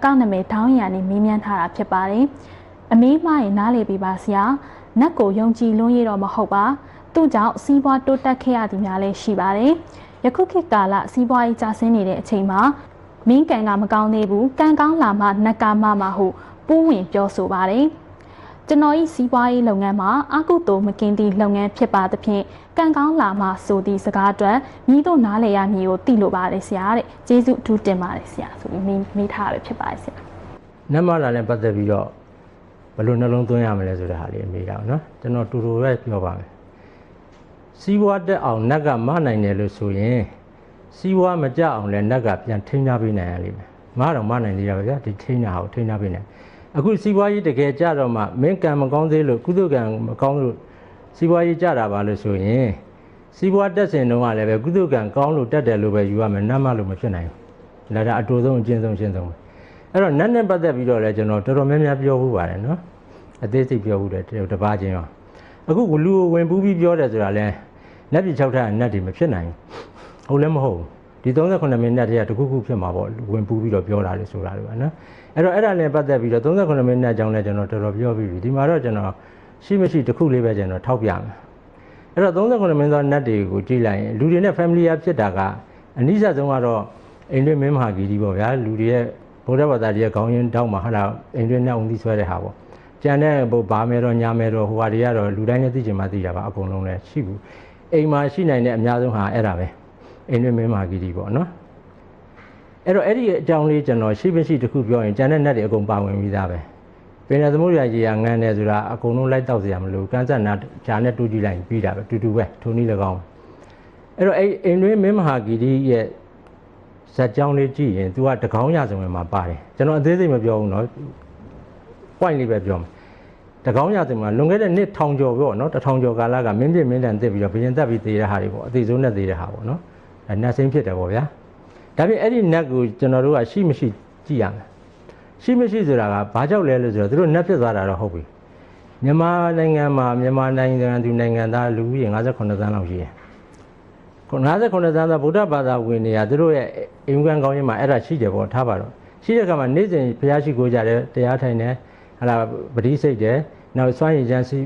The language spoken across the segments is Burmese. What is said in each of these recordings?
account နာမည်ဒေါင်းရံနဲ့မေးမြန်းထားတာဖြစ်ပါတယ်အမေးမှရင်နားလေပြပါဆရာနတ်ကိုယုံကြည်လွန်းရတော့မဟုတ်ပါသူ့ကြောင့်စီးပွားတိုးတက်ခဲ့ရသည်များလည်းရှိပါတယ်ယခုခေတ်ကာလစီးပွားရေးကျဆင်းနေတဲ့အချိန်မှာမင်းကန်ကမကောင်းသေးဘူးကံကောင်းလာမှနတ်ကမမဟုပူးဝင်ပြောဆိုပါတယ်ကျွန်တော်ဤစီးပွားရေးလုပ်ငန်းမှာအကုသိုလ်မကင်းသည့်လုပ်ငန်းဖြစ်ပါသဖြင့်ကံကောင်းလာမှဆိုသည့်စကားအတွက်မိတို့နားလည်ရမည်ကိုသိလိုပါတယ်ဆရာတဲ့ကျေးဇူးအထူးတင်ပါတယ်ဆရာဆိုပြီးမိထားပဲဖြစ်ပါတယ်ဆရာနတ်မလာနဲ့ပတ်သက်ပြီးတော့ဘယ်လိုနှလုံးသွင်းရမလဲဆိုတဲ့ဟာလေးအမေးတာနော်ကျွန်တော်တူတူပဲပြောပါမယ်စီးပွားတက်အောင်နတ်ကမနိုင်တယ်လို့ဆိုရင်စီးပွားမကြအောင်လည်းနတ်ကပြန်ထိန်းထားပေးနိုင်ရလိမ့်မယ်မတော့မနိုင်သေးတာပဲဗျာဒီထိန်းတာကိုထိန်းထားပေးနိုင်အခုစီးပွားရေးတကယ်ကြတော့မှမင်းကံမကောင်းသေးလို့ကုသကံမကောင်းလို့စီးပွားရေးကြတာပါလို့ဆိုရင်စီးပွားတက်စင်တုန်းကလည်းပဲကုသကံကောင်းလို့တက်တယ်လို့ပဲယူရမယ်နတ်မလို့မဖြစ်နိုင်ဘူးဒါအတူဆုံးအကျဉ်းဆုံးရှင်းဆုံးအဲ့တော့နတ်နဲ့ပတ်သက်ပြီးတော့လည်းကျွန်တော်တော်တော်များများပြောဖို့ပါတယ်နော်အသေးစိတ်ပြောဖို့တယ်တပါးချင်းရောအခုလူကိုဝင်ပူးပြီးပြောတယ်ဆိုတာလဲနတ်ပြည်6ထပ်နတ်တွေမဖြစ်နိုင်ဘူးဟုတ်လည်းမဟုတ်ဘူးဒီ38မိနစ်တည်းကတခုခုဖြစ်မှာပေါ့ဝင်ပူးပြီးတော့ပြောတာလေဆိုတာလေပါနော်အဲ့တော့အဲ့ဒါနဲ့ပတ်သက်ပြီးတော့38မိနစ်အကြောင်းလဲကျွန်တော်တော်တော်ပြောပြီးပြီဒီမှာတော့ကျွန်တော်ရှိမရှိတခုလေးပဲကျွန်တော်ထောက်ပြမယ်အဲ့တော့38မိနစ်သောနတ်တွေကိုကြည့်လိုက်ရင်လူတွေနဲ့ family ဖြစ်တာကအနည်းဆက်ဆုံးကတော့အိန္ဒိမင်းမဟာဂီရီပေါ့ဗျာလူတွေရဲ့ဗုဒ္ဓဘာသာတွေရဲ့ခေါင်းရင်းတောက်မှာဟာလာအိန္ဒိနဲ့ဦးသီးဆွဲတဲ့ဟာပေါ့ကျန်တဲ့ဘုဘာမဲတော့ညာမဲတော့ဟိုဟာတွေကတော့လူတိုင်းလည်းသိချင်မှသိတာပါအကုန်လုံးလည်းရှိဘူးအိမ်မှာရှိနိုင်တဲ့အများဆုံးဟာအဲ့ဒါပဲအိန္ဒိမင်းမဟာဂီရီပေါ့နော်အဲ့တော့အဲ့ဒီအကြောင်းလေးကျွန်တော်ရှိမရှိတစ်ခုပြောရင်ကျန်တဲ့နတ်တွေအကုန်ပါဝင်ပြီးသားပဲပင်လယ်သမုဒ္ဒရာကြီးကငန်းတယ်ဆိုတာအကုန်လုံးလိုက်တောက်စရာမလိုကန်းဆက်နာဂျာနဲ့တူးကြည့်လိုက်ပြီးတာပဲတူတူပဲထိုနည်း၎င်းအဲ့တော့အဲ့အိန္ဒိမင်းမဟာဂီရီရဲ့ဇာတ်ကြောင်းလေးကြည့်ရင် तू ကတကောင်းရစုံမှာပါတယ်ကျွန်တော်အသေးစိတ်မပြောဘူးเนาะ point လေးပဲပြောမယ်တကောင်းရစုံမှာလွန်ခဲ့တဲ့နှစ်ထောင်ကျော်ပေါ့เนาะ1000ကျော်ကာလကမင်းပြင်းမင်းတန်တက်ပြီးတော့ဘရင်တက်ပြီးသေးတဲ့ဟာတွေပေါ့အသေးဆုံးနဲ့သေးတဲ့ဟာပေါ့เนาะအဲနတ်စိမ့်ဖြစ်တယ်ပေါ့ဗျာဒါပြင်အဲ့ဒီနတ်ကိုကျွန်တော်တို့ကရှိမရှိကြည့်ရမယ်ရှိမရှိဆိုတာကဘာကြောက်လဲလို့ဆိုတော့သူတို့နတ်ဖြစ်သွားတာတော့ဟုတ်ပြီမြန်မာနိုင်ငံမှာမြန်မာနိုင်ငံသူနိုင်ငံသားလူဦးရေ58သန်းလောက်ရှိတယ်58သန်းသောဗုဒ္ဓဘာသာဝင်တွေကသူတို့ရဲ့အိမ်ကန်ကောင်းရင်မှာအဲ့ဒါရှိတယ်ပေါ့ထားပါတော့ရှိတဲ့အခါမှာနေ့စဉ်ဘုရားရှိခိုးကြတယ်တရားထိုင်တယ်ဟာလာပတိစိတ်တယ်နောက်စွမ်းရည်ချမ်းစီ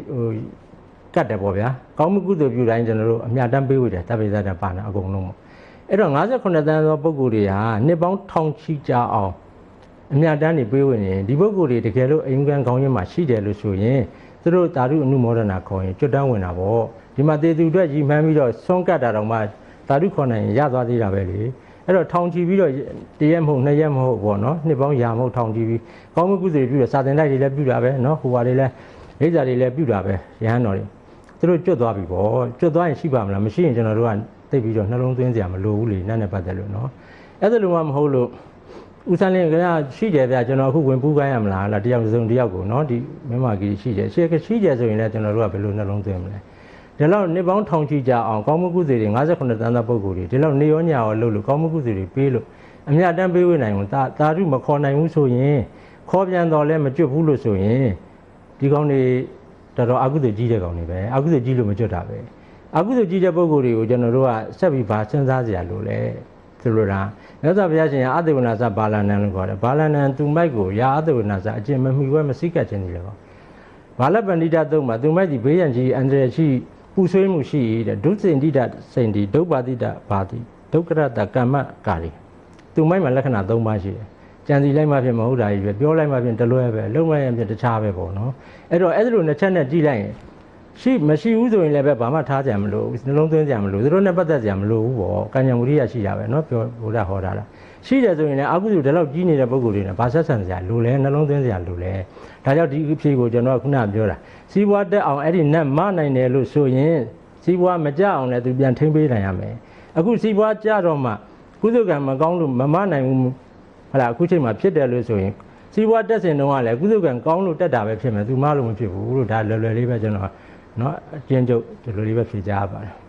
ကတ်တယ်ပေါ့ဗျာကောင်းမှုကုသိုလ်ပြုတိုင်းကျွန်တော်တို့အမြတ်တမ်းပေးဝေတယ်တပ်ပိသတ်ပါနာအကုန်လုံးပေါ့အဲ့တော့58သန်းသောပုဂ္ဂိုလ်တွေဟာနှစ်ပေါင်းထောင်ချီကြာအောင်အမြတ်တမ်းတွေပေးဝင်နေဒီပုဂ္ဂိုလ်တွေတကယ်လို့အိမ်ကန်ကောင်းရင်မှာရှိတယ်လို့ဆိုရင်သူတို့တာရုအနုမောဒနာခေါ်ရင်ကျွတ်တန်းဝင်တာပေါ့ဒီမှာတေသူအတွက်ကြီးမှန်းပြီးတော့ဆွန့်ကတ်တာတော့မှတာရုခေါ်နိုင်ရသွားသေးတာပဲလေအဲ့တော့ထောင်ချီပြီးတော့တရက်မဟုတ်နှစ်ရက်မဟုတ်ပေါ့နော်နှစ်ပေါင်းရာမဟုတ်ထောင်ချီပြီးကောင်းမှုကုသိုလ်ပြုတယ်စာသင်တိုက်တွေလည်းပြုတာပဲနော်ဟိုဟာတွေလည်းလိပ်စာတွေလည်းပြုတာပဲရဟန်းတော်တွေသူတို့ကျွတ်သွားပြီပေါ့ကျွတ်သွားရင်ရှိပါမလားမရှိရင်ကျွန်တော်တို့ကသိပြီးတော့နှလုံးသွင်းစရာမလိုဘူးလေနတ်နဲ့ပတ်သက်လို့နော်အဲ့ဒါလိုမှမဟုတ်လို့ဦးစန်းလင်းကရှိတယ်ဗျကျွန်တော်အခုဝင်ပူးခိုင်းရမလားတယောက်စုံတယောက်ကိုနော်ဒီမင်းမကြီးရှိတယ်ရှိတယ်ဆိုရင်လည်းကျွန်တော်တို့ကဘယ်လိုနှလုံးသွင်းမလဲဒီလောက်နှစ်ပေါင်းထောင်ချီကြာအောင်ကောင်းမှုကုသိုလ်တွေ58သန်းသောပုဂ္ဂိုလ်တွေဒီလောက်နေရောညာရောလုပ်လို့ကောင်းမှုကုသိုလ်တွေပေးလို့အမြတ်တမ်းပေးဝေနိုင်ဘူးတာရုမခေါ်နိုင်ဘူးဆိုရင်ခေါ်ပြန်တော့လည်းမကျွတ်ဘူးလို့ဆိုရင်ဒီကောင်းတွေတော်တော်အကုသိုလ်ကြီးတဲ့ကောင်းတွေပဲအကုသိုလ်ကြီးလို့မကျွတ်တာပဲအကုသိုလ်ကြီးတဲ့ပုဂ္ဂိုလ်တွေကိုကျွန်တော်တို့ကဆက်ပြီးပါစဉ်းစားစရာလိုလဲဆိုလိုတာမြတ်စွာဘုရားရှင်အသေဝနာစဘာလနံလို့ခေါ်တယ်ဘာလနံသူမိုက်ကိုရာအသေဝနာစအကျင့်မမှီဝဲမစိကတ်ခြင်းတွေလေပေါ့ဘာလပန္တိတသုံးမှာသူမိုက်ဒီဘေးရန်ကြီးအန္တရာယ်ရှိပူဆွေးမှုရှိတဲ့ဒုစင်တိတစိန်တိဒုပါတိတဘာတိဒုက္ခရတကမ္မကာရီသူမိုက်မှာလက္ခဏာ3ပါးရှိတယ်ကြံစီလိုက်မှဖြစ်မဟုတ်တာကြီးပဲပြောလိုက်မှဖြစ်တလွဲပဲလုံးလိုက်ရင်ဖြစ်တခြားပဲပေါ့နော်အဲ့တော့အဲ့လိုနှစ်ချက်နဲ့ကြည့်လိုက်ရင်ရှိမရှိဘူးဆိုရင်လည်းပဲဘာမှထားကြမလို့နှလုံးသွင်းကြမလို့သူတို့နဲ့ပတ်သက်ကြမလို့ဘူးပေါ့ကံဉာဏ်ဝိရိယရှိတာပဲနော်ပြောဘုရားဟောတာလားရှိတယ်ဆိုရင်လည်းအကုသိုလ်ဒီလောက်ကြီးနေတဲ့ပုဂ္ဂိုလ်တွေနဲ့ဘာဆက်ဆံစရာလိုလဲနှလုံးသွင်းစရာလိုလဲဒါကြောင့်ဒီအဖြေကိုကျွန်တော်ကခုနပြောတာစီးပွားတက်အောင်အဲ့ဒီနတ်မနိုင်တယ်လို့ဆိုရင်စီးပွားမကြအောင်လည်းသူပြန်ထိမ့်ပေးနိုင်ရမယ်အခုစီးပွားကြတော့မှကုသကံမကောင်းလို့မနိုင်ဘူးဟာအခုချိန်မှာဖြစ်တယ်လို့ဆိုရင်စီးပွားတက်စင်တော့ကလည်းကုသကံကောင်းလို့တက်တာပဲဖြစ်မယ်သူမလို့မဖြစ်ဘူးလို့ဒါလွယ်လွယ်လေးပဲကျွန်တော်နော်အကျဉ်းချုပ်ဒီလိုလေးပဲဖြေကြရပါတယ်